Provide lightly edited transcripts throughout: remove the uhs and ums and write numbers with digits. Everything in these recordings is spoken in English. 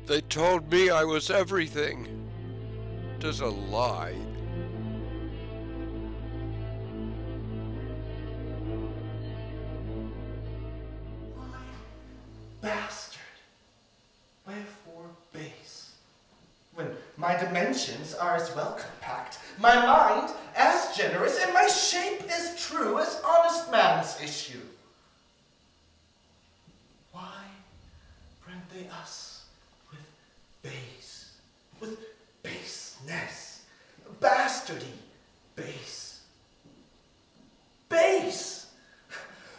They told me I was everything. 'Tis a lie. Why, bastard, wherefore base? When my dimensions are as well compact, my mind as generous, and my shape as true as honest man's issue. Why brand they us with base, with baseness, bastardy, base? Base!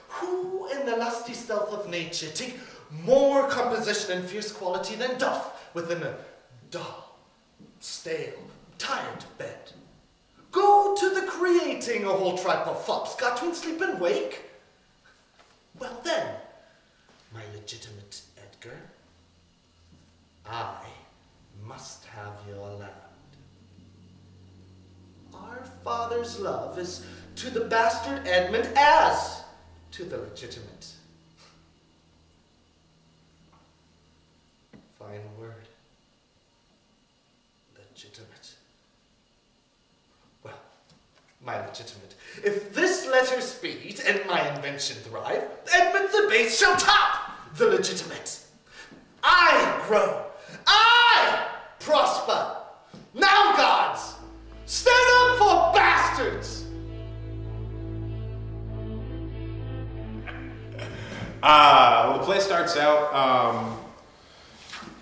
Who in the lusty stealth of nature take more composition and fierce quality than doth within a dull, stale, tired bed? Go to the creating a whole tribe of fops, got twin sleep and wake? Well then, my legitimate Edgar, I must have your land. Our father's love is to the bastard Edmund as to the legitimate. Fine word. Legitimate. Well, my legitimate. If this letter speed and my invention thrive, Edmund the base shall top the legitimate. I grow. I prosper. Now, gods, stand up for bastards! Well, the play starts out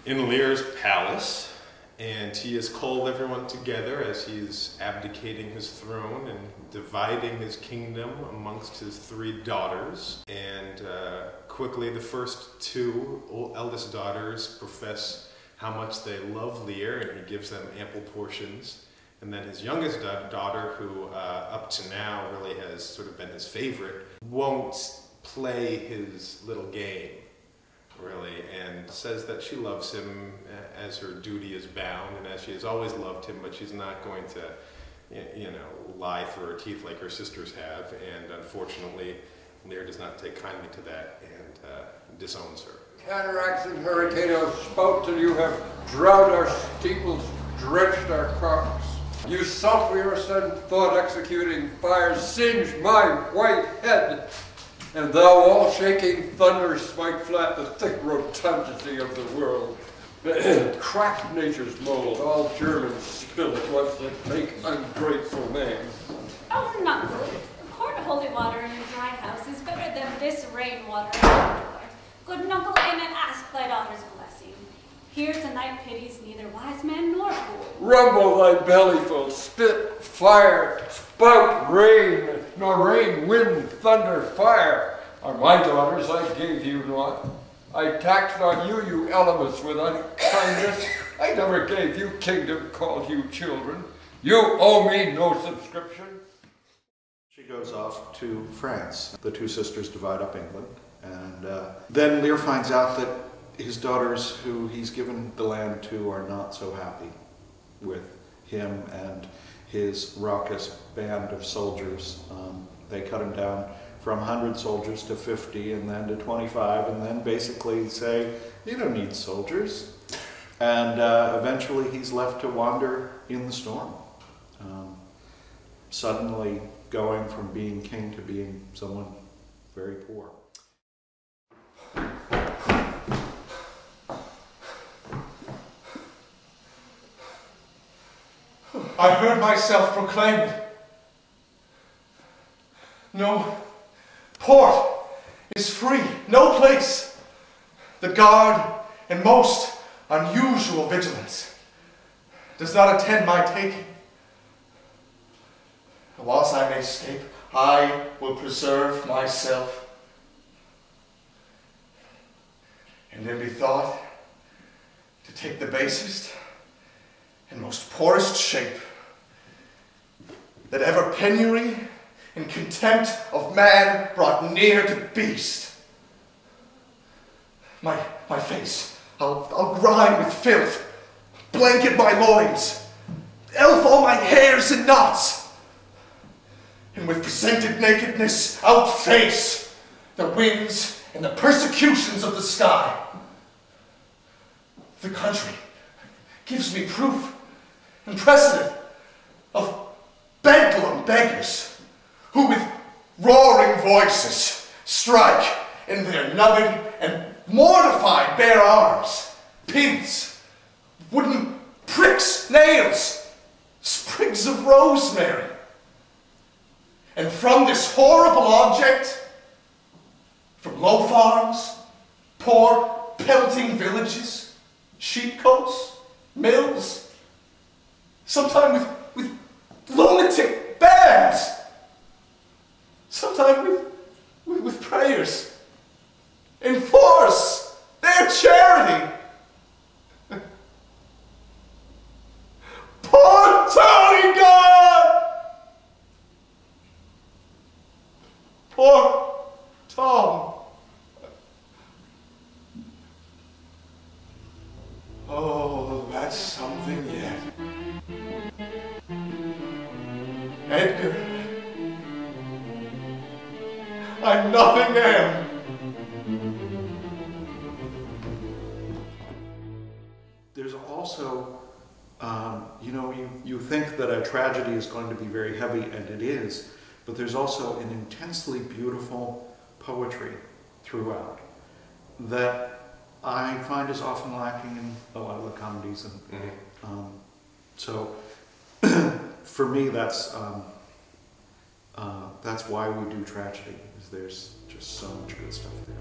in Lear's palace, and he has called everyone together as he's abdicating his throne and dividing his kingdom amongst his 3 daughters. And quickly, the first 2 eldest daughters profess how much they love Lear, and he gives them ample portions. And then his youngest daughter, who up to now really has sort of been his favorite, won't play his little game, really, and says that she loves him as her duty is bound, and as she has always loved him, but she's not going to, you know, lie through her teeth like her sisters have. And unfortunately, Lear does not take kindly to that and disowns her. Cataracts and hurricanes spout till you have drowned our steeples, drenched our crops. You sulphur and thought-executing fires singe my white head, and thou all-shaking thunder smite flat the thick rotundity of the world. Crack nature's mold, all Germans spill at once that make ungrateful man. Oh, not good. Pour holy water in your dry house is better than this rainwater outdoor. Good uncle, amen, ask thy daughter's blessing. Here tonight pities neither wise man nor fool. Rumble thy bellyful, spit, fire, spout rain, nor rain, wind, thunder, fire. Are my daughters I gave you not. I taxed on you, you elements, with unkindness. I never gave you kingdom, called you children. You owe me no subscription. She goes off to France. The 2 sisters divide up England. And then Lear finds out that his daughters, who he's given the land to, are not so happy with him and his raucous band of soldiers. They cut him down from 100 soldiers to 50, and then to 25, and then basically say, you don't need soldiers. And eventually he's left to wander in the storm, suddenly going from being king to being someone very poor. I heard myself proclaimed. No port is free, no place. The guard and most unusual vigilance does not attend my taking. Whilst I may escape, I will preserve myself. And then be thought to take the basest and most poorest shape that ever penury and contempt of man brought near to beast. My face, I'll grime with filth, blanket my loins, elf all my hairs in knots, and with presented nakedness outface the winds and the persecutions of the sky. the country gives me proof and precedent of bedlam beggars who with roaring voices strike in their nubbed and mortified bare arms, pins, wooden pricks, nails, sprigs of rosemary. And from this horrible object, from low farms, poor pelting villages, sheepcotes, mills, sometimes with lunatic bands, sometimes with prayers, enforce their charity. Poor Tony God! Poor Tom. Oh, that's something yet. Edgar, I'm nothing am. There's also, you think that a tragedy is going to be very heavy, and it is, but there's also an intensely beautiful poetry throughout that I find is often lacking in a lot of the comedies. And so for me, that's why we do tragedy, is there's just so much good stuff there.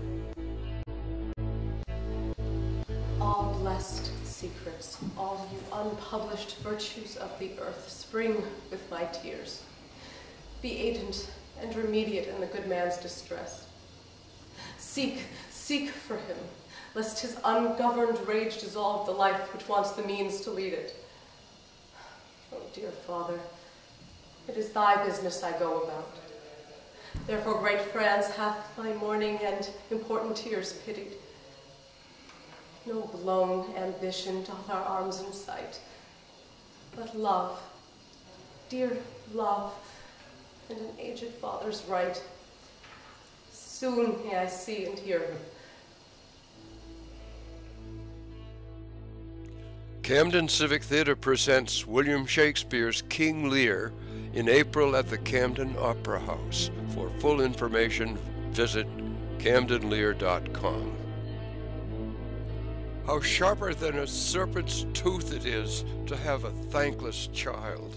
All blessed secrets, all you unpublished virtues of the earth, spring with my tears. Be aidant and remediate in the good man's distress. Seek for him, lest his ungoverned rage dissolve the life which wants the means to lead it. Oh, dear Father, it is thy business I go about. Therefore great France hath my mourning and important tears pitied. No blown ambition doth our arms incite, but love, dear love, and an aged father's right. Soon may I see and hear him. Camden Civic Theatre presents William Shakespeare's King Lear in April at the Camden Opera House. For full information, visit camdenlear.com. How sharper than a serpent's tooth it is to have a thankless child.